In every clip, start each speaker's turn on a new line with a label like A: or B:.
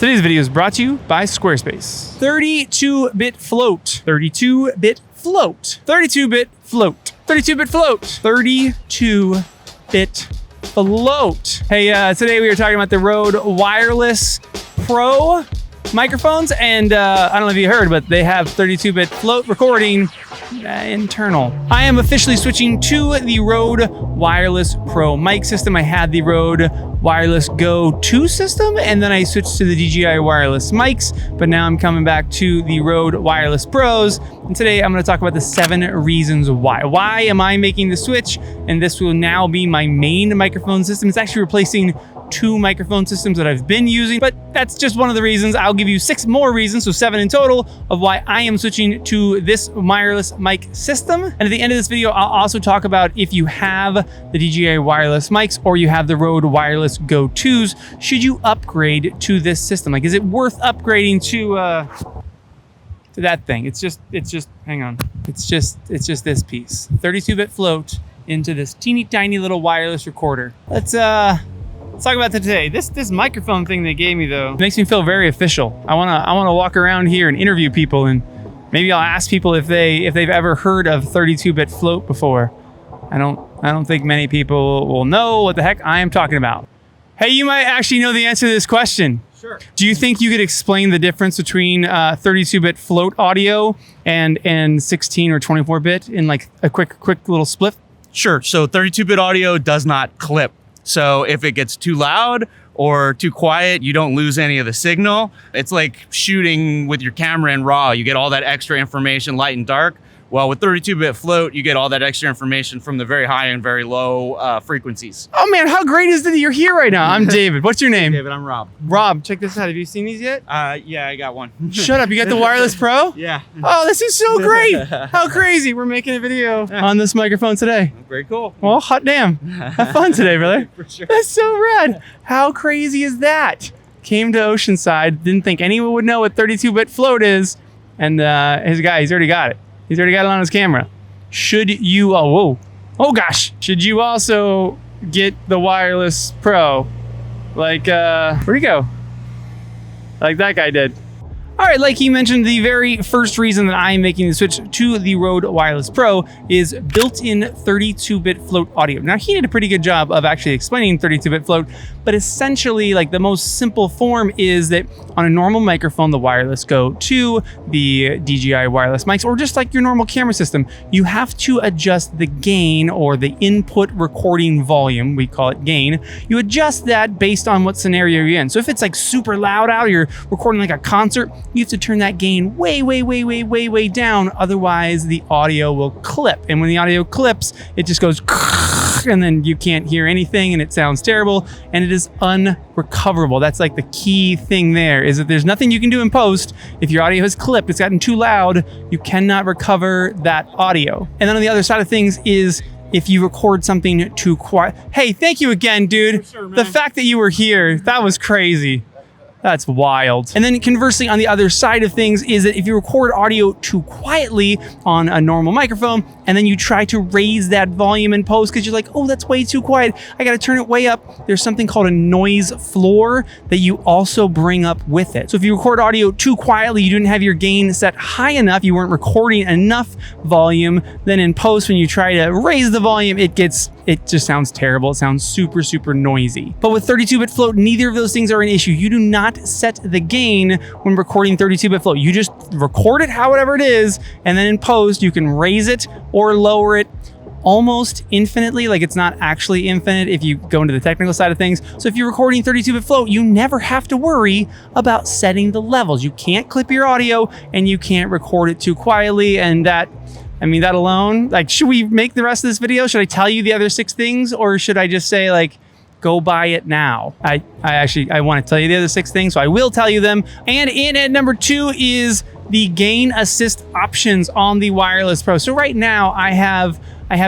A: Today's video is brought to you by Squarespace. 32-bit float. 32-bit float. 32-bit float. 32-bit float. 32-bit float. Hey, today we are talking about the Rode Wireless Pro microphones, and I don't know if you heard, but they have 32-bit float recording internal. I am officially switching to the Rode Wireless Pro mic system. I had the Rode Wireless Go 2 system, and then I switched to the DJI wireless mics, but now I'm coming back to the Rode Wireless Pros, and today I'm going to talk about the 7 reasons why. Why am I making the switch? And this will now be my main microphone system. It's actually replacing 2 microphone systems that I've been using, but that's just one of the reasons. I'll give you 6 more reasons, so 7 in total, of why I am switching to this wireless mic system. And at the end of this video, I'll also talk about if you have the DJI wireless mics or you have the Rode Wireless Go 2s, should you upgrade to this system? Like, is it worth upgrading to that thing? It's just, hang on. It's just this piece. 32-bit float into this teeny tiny little wireless recorder. Let's talk about that today. This microphone thing they gave me, though, makes me feel very official. I wanna walk around here and interview people, and maybe I'll ask people if they've ever heard of 32-bit float before. I don't think many people will know what the heck I am talking about. Hey, you might actually know the answer to this question.
B: Sure.
A: Do you think you could explain the difference between 32-bit float audio and 16 or 24-bit in like a quick little split?
B: Sure. So 32-bit audio does not clip. So if it gets too loud or too quiet, you don't lose any of the signal. It's like shooting with your camera in RAW. You get all that extra information, light and dark. Well, with 32-bit float, you get all that extra information from the very high and very low frequencies.
A: Oh man, how great is it that you're here right now? I'm David. What's your name?
B: David, I'm Rob.
A: Rob, check this out. Have you seen these yet?
B: Yeah, I got one.
A: Shut up. You got the Wireless Pro?
B: Yeah.
A: Oh, this is so great. How crazy. We're making a video on this microphone today.
B: Very cool.
A: Well, hot damn. Have fun today, brother.
B: For sure.
A: That's so rad. How crazy is that? Came to Oceanside, didn't think anyone would know what 32-bit float is, and he's already got it. He's already got it on his camera. Should you, oh gosh. Should you also get the Wireless Pro? Like, where'd he go? Like that guy did. All right, like he mentioned, the very first reason that I am making the switch to the Rode Wireless Pro is built-in 32-bit float audio. Now, he did a pretty good job of actually explaining 32-bit float, but essentially, like, the most simple form is that on a normal microphone, the Wireless Go 2, the DJI wireless mics, or just like your normal camera system, you have to adjust the gain or the input recording volume, we call it gain. You adjust that based on what scenario you're in. So if it's like super loud out, you're recording like a concert, you have to turn that gain way down, otherwise the audio will clip. And when the audio clips, it just goes and then you can't hear anything and it sounds terrible and it is unrecoverable. That's like the key thing there, is that there's nothing you can do in post. If your audio has clipped, it's gotten too loud, you cannot recover that audio. And then on the other side of things is if you record something too quiet. Hey, thank you again, dude.
B: For sure, man.
A: The fact that you were here, that was crazy. That's wild. And then conversely, on the other side of things is that if you record audio too quietly on a normal microphone, and then you try to raise that volume in post because you're like, oh, that's way too quiet, I gotta turn it way up, there's something called a noise floor that you also bring up with it. So if you record audio too quietly, you didn't have your gain set high enough, you weren't recording enough volume, then in post, when you try to raise the volume, it just sounds terrible. It sounds super noisy. But with 32-bit float, neither of those things are an issue. You do not set the gain when recording 32-bit float. You just record it however it is, and then in post, you can raise it or lower it almost infinitely. Like, it's not actually infinite if you go into the technical side of things. So if you're recording 32-bit float, you never have to worry about setting the levels. You can't clip your audio and you can't record it too quietly, and that alone, like, should we make the rest of this video? Should I tell you the other 6 things, or should I just say, like, go buy it now? I want to tell you the other 6 things, so I will tell you them. And in at number 2 is the gain assist options on the Wireless Pro. So right now I have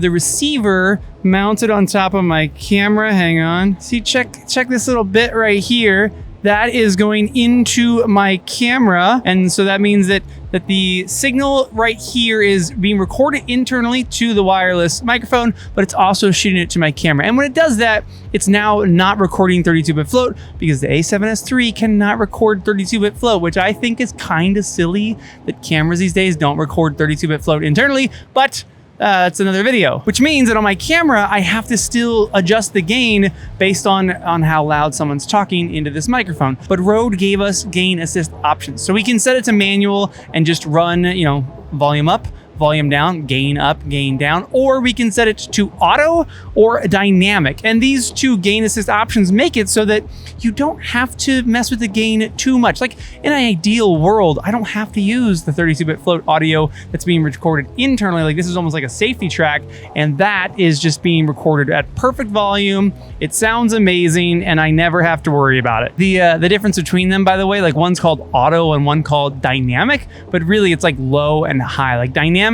A: the receiver mounted on top of my camera. Hang on. See, check this little bit right here. that is going into my camera. And so that means that the signal right here is being recorded internally to the wireless microphone, but it's also shooting it to my camera. And when it does that, it's now not recording 32-bit float because the A7S III cannot record 32-bit float, which I think is kind of silly that cameras these days don't record 32-bit float internally, but it's another video, which means that on my camera, I have to still adjust the gain based on how loud someone's talking into this microphone. But Rode gave us gain assist options. So we can set it to manual and just run, volume up, volume down, gain up, gain down, or we can set it to auto or dynamic. And these two gain assist options make it so that you don't have to mess with the gain too much. Like in an ideal world, I don't have to use the 32-bit float audio that's being recorded internally. Like this is almost like a safety track, and that is just being recorded at perfect volume. It sounds amazing, and I never have to worry about it. The difference between them, by the way, like one's called auto and one called dynamic, but really it's like low and high. Like dynamic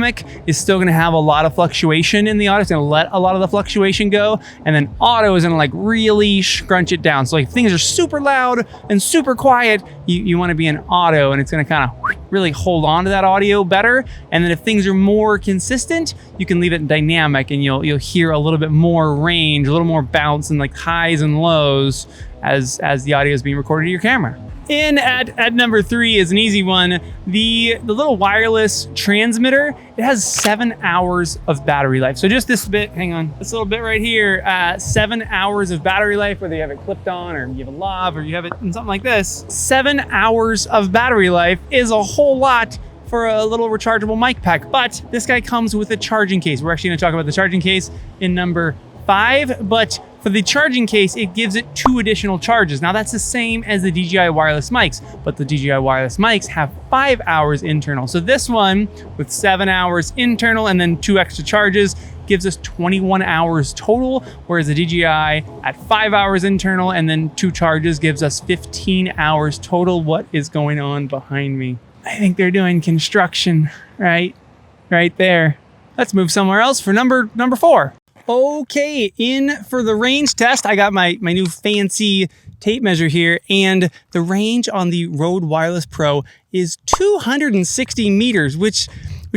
A: is still going to have a lot of fluctuation in the audio. It's going to let a lot of the fluctuation go, and then auto is going to like really scrunch it down. So like if things are super loud and super quiet, you want to be in auto, and it's going to kind of really hold on to that audio better. And then if things are more consistent, you can leave it in dynamic, and you'll hear a little bit more range, a little more bounce and like highs and lows as the audio is being recorded to your camera. In at number 3 is an easy one. The little wireless transmitter, it has 7 hours of battery life. So just this bit, hang on, this little bit right here, 7 hours of battery life, whether you have it clipped on or you have a lav or you have it in something like this. 7 hours of battery life is a whole lot for a little rechargeable mic pack, but this guy comes with a charging case. We're actually gonna talk about the charging case in number 5, but for the charging case, it gives it 2 additional charges. Now that's the same as the DJI wireless mics, but the DJI wireless mics have 5 hours internal. So this one with 7 hours internal and then 2 extra charges gives us 21 hours total, whereas the DJI at 5 hours internal and then 2 charges gives us 15 hours total. What is going on behind me? I think they're doing construction, right there. Let's move somewhere else for number 4. Okay, in for the range test, I got my new fancy tape measure here, and the range on the Rode Wireless Pro is 260 meters, which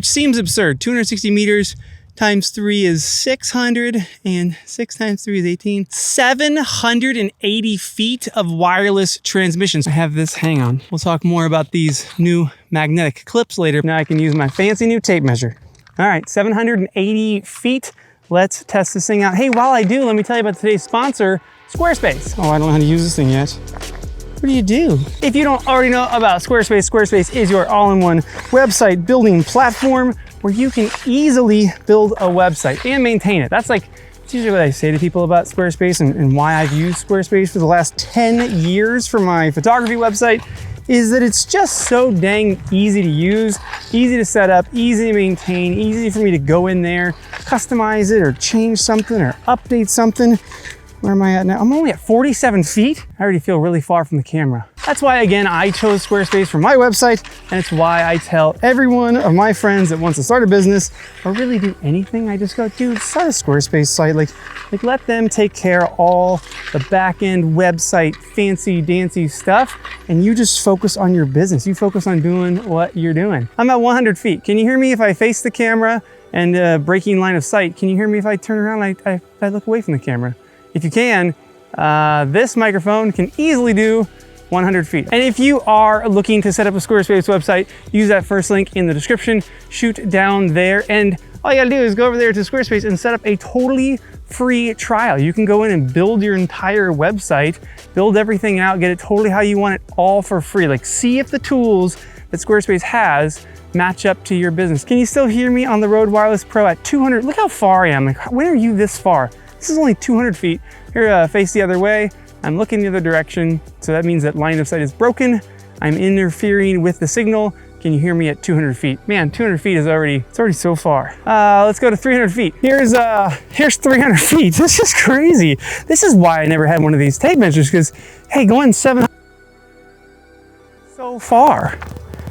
A: seems absurd. 260 meters times 3 is 600, and 6 times 3 is 18. 780 feet of wireless transmissions. I have this, hang on. We'll talk more about these new magnetic clips later. Now I can use my fancy new tape measure. All right, 780 feet. Let's test this thing out. Hey, while I do, let me tell you about today's sponsor, Squarespace. Oh, I don't know how to use this thing yet. What do you do? If you don't already know about Squarespace, Squarespace is your all-in-one website building platform where you can easily build a website and maintain it. That's usually what I say to people about Squarespace and why I've used Squarespace for the last 10 years for my photography website, is that it's just so dang easy to use, easy to set up, easy to maintain, easy for me to go in there, customize it or change something or update something. Where am I at now? I'm only at 47 feet. I already feel really far from the camera. That's why, again, I chose Squarespace for my website, and it's why I tell every one of my friends that wants to start a business or really do anything, I just go, dude, start a Squarespace site. Like let them take care of all the back-end website, fancy dancy stuff, and you just focus on your business. You focus on doing what you're doing. I'm at 100 feet. Can you hear me if I face the camera and breaking line of sight? Can you hear me if I turn around and I look away from the camera? If you can, this microphone can easily do 100 feet. And if you are looking to set up a Squarespace website, use that first link in the description, shoot down there, and all you gotta do is go over there to Squarespace and set up a totally free trial. You can go in and build your entire website, build everything out, get it totally how you want it, all for free. Like, see if the tools that Squarespace has match up to your business. Can you still hear me on the Rode Wireless Pro at 200? Look how far I am. Like, when are you this far? This is only 200 feet. Here, face the other way. I'm looking the other direction, so that means that line of sight is broken. I'm interfering with the signal. Can you hear me at 200 feet? Man, 200 feet is already so far. Let's go to 300 feet. Here's 300 feet. This is crazy. This is why I never had one of these tape measures, because, hey, going 700 so far.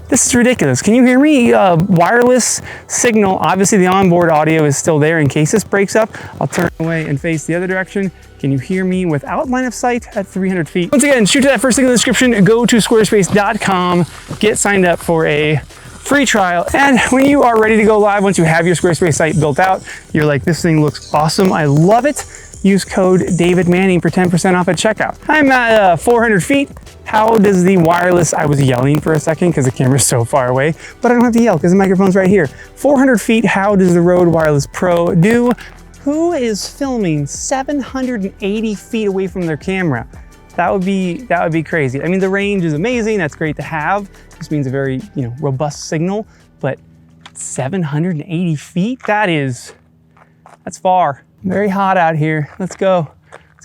A: This is ridiculous. Can you hear me? Wireless signal. Obviously the onboard audio is still there in case this breaks up. I'll turn away and face the other direction. Can Can you hear me without line of sight at 300 feet? Once again, shoot to that first link in the description, go to squarespace.com, get signed up for a free trial. And when you are ready to go live, once you have your Squarespace site built out, you're like, this thing looks awesome, I love it. Use code David Manning for 10% off at checkout. I'm at 400 feet. How does the wireless, I was yelling for a second because the camera's so far away, but I don't have to yell because the microphone's right here. 400 feet, how does the Rode Wireless Pro do? Who is filming 780 feet away from their camera? That would be crazy. I mean, the range is amazing. That's great to have. This means a very, robust signal, but 780 feet, that's far. Very hot out here. Let's go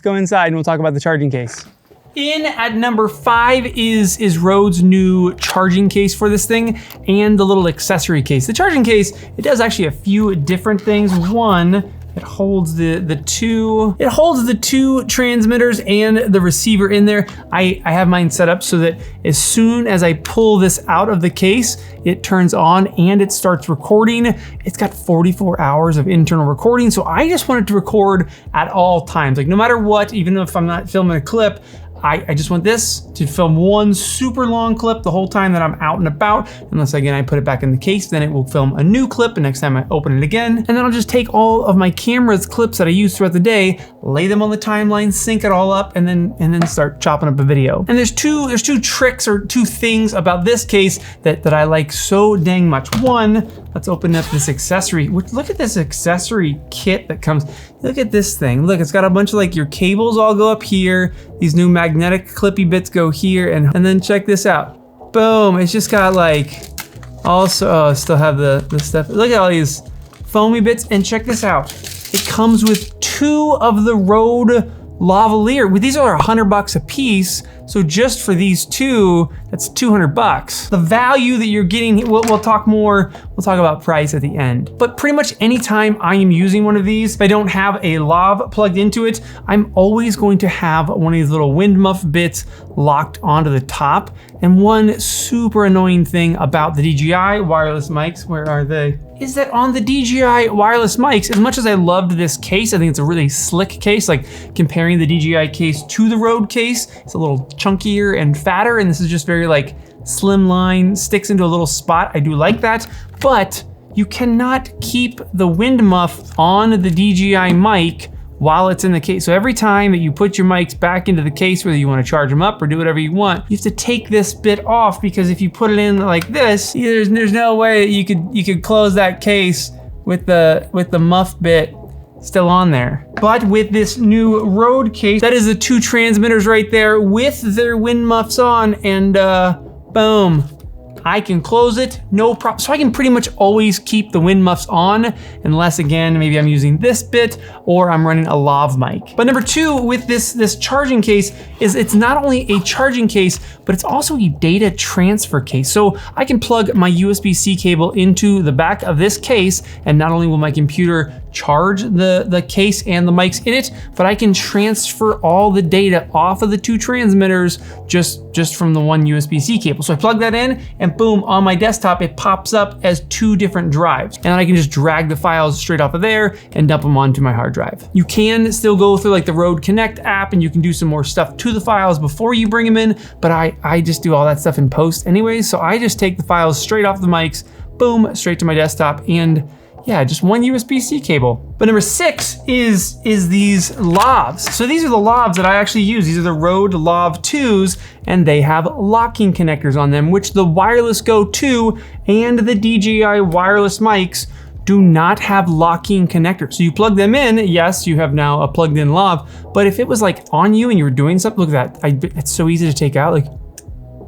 A: inside and we'll talk about the charging case. In at number 5 is Rode's new charging case for this thing and the little accessory case. The charging case, it does actually a few different things. One, it holds the two transmitters and the receiver in there. I have mine set up so that as soon as I pull this out of the case, it turns on and it starts recording. It's got 44 hours of internal recording. So I just want it to record at all times. Like no matter what, even if I'm not filming a clip, I just want this to film one super long clip the whole time that I'm out and about. Unless again, I put it back in the case, then it will film a new clip the next time I open it again. And then I'll just take all of my camera's clips that I use throughout the day, lay them on the timeline, sync it all up, and then start chopping up a video. And there's two tricks or two things about this case that I like so dang much. One, let's open up this accessory. Look at this accessory kit that comes. Look at this thing. Look, it's got a bunch of like your cables all go up here. These new magnetic clippy bits go here, and then check this out. Boom, it's just got like, also, still have the stuff. Look at all these foamy bits, and check this out. It comes with 2 of the Rode lavalier. These are $100 a piece. So just for these 2, that's $200. The value that you're getting, we'll talk about price at the end. But pretty much anytime I am using one of these, if I don't have a lav plugged into it, I'm always going to have one of these little wind muff bits locked onto the top. And one super annoying thing about the DJI wireless mics, where are they? Is that on the DJI wireless mics, as much as I loved this case, I think it's a really slick case, like comparing the DJI case to the Rode case, it's a little chunkier and fatter, and this is just very like slim line, sticks into a little spot. I do like that, but you cannot keep the wind muff on the DJI mic while it's in the case. So every time that you put your mics back into the case, whether you want to charge them up or do whatever you want, you have to take this bit off, because if you put it in like this, there's no way you could close that case with the muff bit still on there. But with this new Rode case, that is the 2 transmitters right there with their wind muffs on, and boom, I can close it, no problem. So I can pretty much always keep the wind muffs on, unless again, maybe I'm using this bit or I'm running a lav mic. But number 2 with this charging case is it's not only a charging case, but it's also a data transfer case. So I can plug my USB-C cable into the back of this case, and not only will my computer charge the case and the mics in it, but I can transfer all the data off of the 2 transmitters just from the one USB-C cable. So I plug that in, and boom, on my desktop, it pops up as 2 different drives. And I can just drag the files straight off of there and dump them onto my hard drive. You can still go through like the Rode Connect app, and you can do some more stuff to the files before you bring them in, but I just do all that stuff in post anyways. So I just take the files straight off the mics, boom, straight to my desktop, and yeah, just one USB-C cable. But number 6 is these lavs. So these are the lavs that I actually use. These are the Rode Lav 2s, and they have locking connectors on them, which the Wireless Go 2 and the DJI wireless mics do not have locking connectors. So you plug them in, yes, you have now a plugged in lav, but if it was like on you and you were doing something, look at that, it's so easy to take out. Like,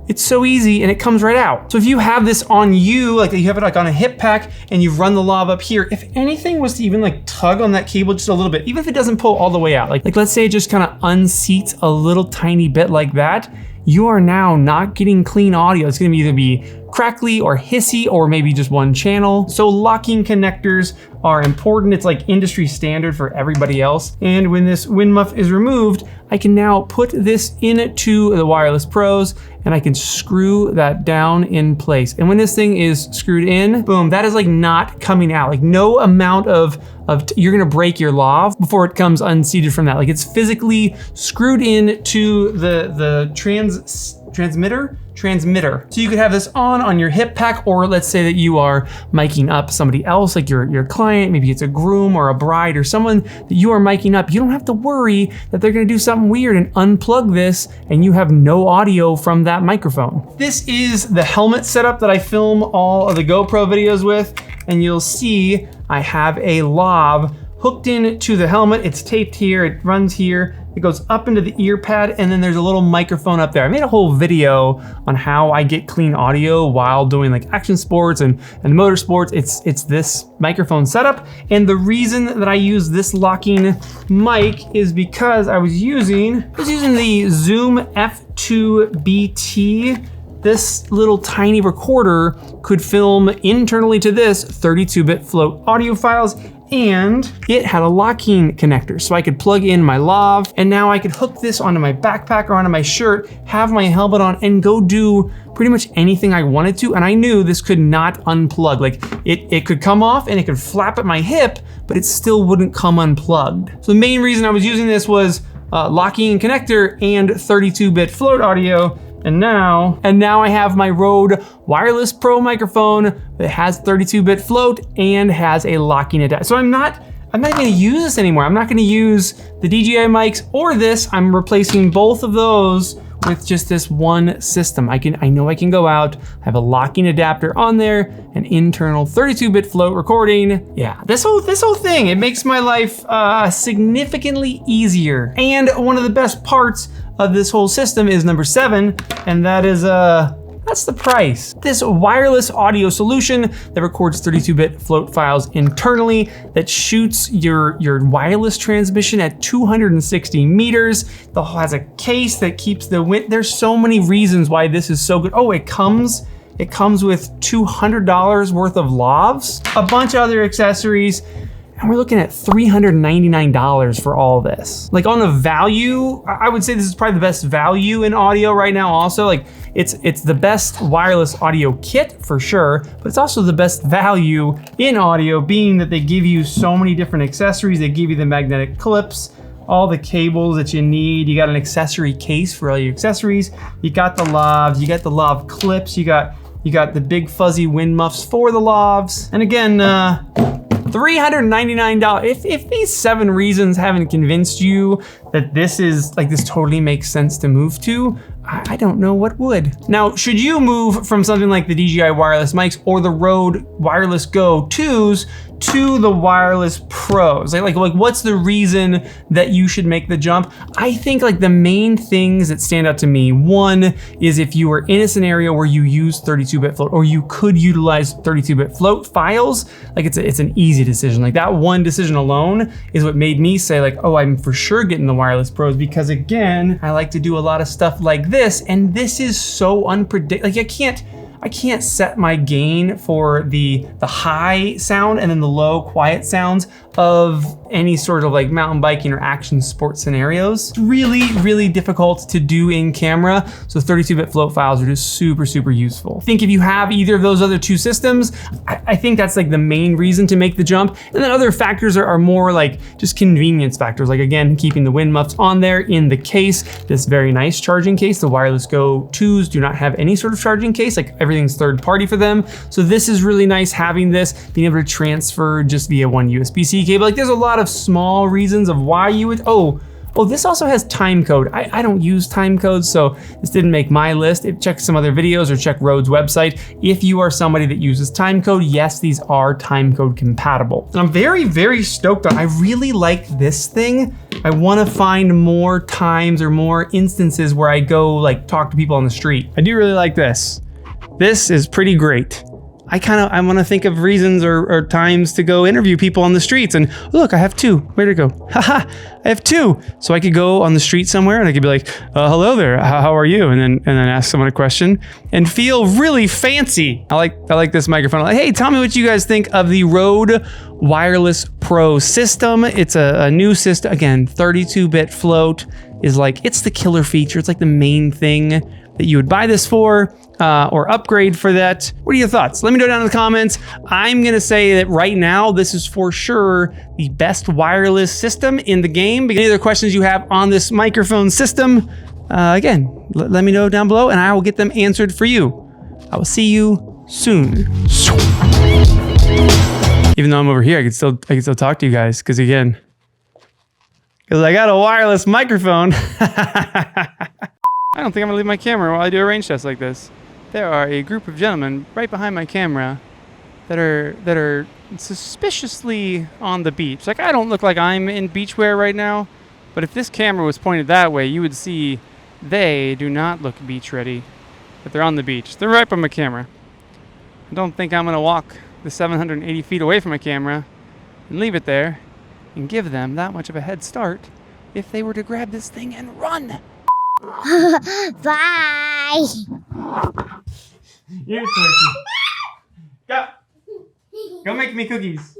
A: it's so easy and it comes right out. So if you have this on you, like you have it like on a hip pack and you've run the lav up here, if anything was to even like tug on that cable just a little bit, even if it doesn't pull all the way out, like let's say it just kind of unseats a little tiny bit like that, you are now not getting clean audio. It's gonna either be crackly or hissy or maybe just one channel. So locking connectors are important. It's like industry standard for everybody else. And when this wind muff is removed, I can now put this into the Wireless Pros and I can screw that down in place. And when this thing is screwed in, boom, that is like not coming out. Like no amount of you're gonna break your lav before it comes unseated from that. Like it's physically screwed in to the transmitter. So you could have this on your hip pack, or let's say that you are miking up somebody else, like your client, maybe it's a groom or a bride or someone that you are miking up. You don't have to worry that they're gonna do something weird and unplug this and you have no audio from that microphone. This is the helmet setup that I film all of the GoPro videos with, and you'll see I have a lav hooked into the helmet. It's taped here, it runs here, it goes up into the ear pad, and then there's a little microphone up there. I made a whole video on how I get clean audio while doing like action sports and motorsports. It's this microphone setup. And the reason that I use this locking mic is because I was using the Zoom F2BT. This little tiny recorder could film internally to this 32-bit float audio files, and it had a locking connector. So I could plug in my lav, and now I could hook this onto my backpack or onto my shirt, have my helmet on, and go do pretty much anything I wanted to. And I knew this could not unplug. Like it could come off and it could flap at my hip, but it still wouldn't come unplugged. So the main reason I was using this was locking connector and 32-bit float audio. And now I have my Rode Wireless Pro microphone that has 32-bit float and has a locking adapter. So I'm not gonna use this anymore. I'm not gonna use the DJI mics or this. I'm replacing both of those with just this one system. I know I can go out, I have a locking adapter on there, an internal 32-bit float recording. Yeah, this whole thing, it makes my life significantly easier. And one of the best parts of this whole system is number 7, and that is that's the price. This wireless audio solution that records 32-bit float files internally, that shoots your wireless transmission at 260 meters, that has a case that keeps the wind. There's so many reasons why this is so good. Oh, it comes with $200 worth of lavs, a bunch of other accessories, and we're looking at $399 for all this. Like on a value, I would say this is probably the best value in audio right now also. Like it's the best wireless audio kit for sure, but it's also the best value in audio, being that they give you so many different accessories. They give you the magnetic clips, all the cables that you need. You got an accessory case for all your accessories. You got the lavs, you got the lav clips, you got the big fuzzy wind muffs for the lavs. And again, $399. If these 7 reasons haven't convinced you that this totally makes sense to move to, I don't know what would. Now, should you move from something like the DJI wireless mics or the Rode Wireless Go 2s to the Wireless Pros? Like what's the reason that you should make the jump? I think like the main things that stand out to me, one is if you are in a scenario where you use 32-bit float, or you could utilize 32-bit float files, like it's an easy decision. Like that one decision alone is what made me say like, oh, I'm for sure getting the Wireless Pros, because again, I like to do a lot of stuff like this, and this is so unpredictable. Like I can't set my gain for the high sound and then the low quiet sounds of any sort of like mountain biking or action sports scenarios. It's really, really difficult to do in camera. So 32-bit float files are just super, super useful. I think if you have either of those other 2 systems, I think that's like the main reason to make the jump. And then other factors are more like just convenience factors. Like again, keeping the wind muffs on there in the case, this very nice charging case. The Wireless Go 2s do not have any sort of charging case, like everything's third party for them. So this is really nice, having this, being able to transfer just via one USB-C cable. Like there's a lot of small reasons of why you would, oh, this also has time code. I don't use time codes, so this didn't make my list. Check some other videos or check Rode's website. If you are somebody that uses time code, yes, these are time code compatible. And I'm very, very stoked on, I really like this thing. I wanna find more times or more instances where I go like talk to people on the street. I do really like this. This is pretty great. I want to think of reasons or times to go interview people on the streets. And look, I have 2. Where'd it go? Haha, I have 2. So I could go on the street somewhere and I could be like, hello there, how are you? And then ask someone a question and feel really fancy. I like this microphone. Like, hey, tell me what you guys think of the Rode Wireless Pro system. It's a new system. Again, 32-bit float is like, it's the killer feature. It's like the main thing that you would buy this for. Or upgrade for that. What are your thoughts? Let me know down in the comments. I'm gonna say that right now, this is for sure the best wireless system in the game. Any other questions you have on this microphone system, again, let me know down below and I will get them answered for you. I will see you soon. Even though I'm over here, I can still talk to you guys, because I got a wireless microphone. I don't think I'm gonna leave my camera while I do a range test like this. There are a group of gentlemen right behind my camera that are suspiciously on the beach. Like, I don't look like I'm in beachwear right now, but if this camera was pointed that way, you would see they do not look beach ready, but they're on the beach. They're right by my camera. I don't think I'm gonna walk the 780 feet away from my camera and leave it there and give them that much of a head start if they were to grab this thing and run.
C: Bye.
A: You're cookie. Go. Go make me cookies.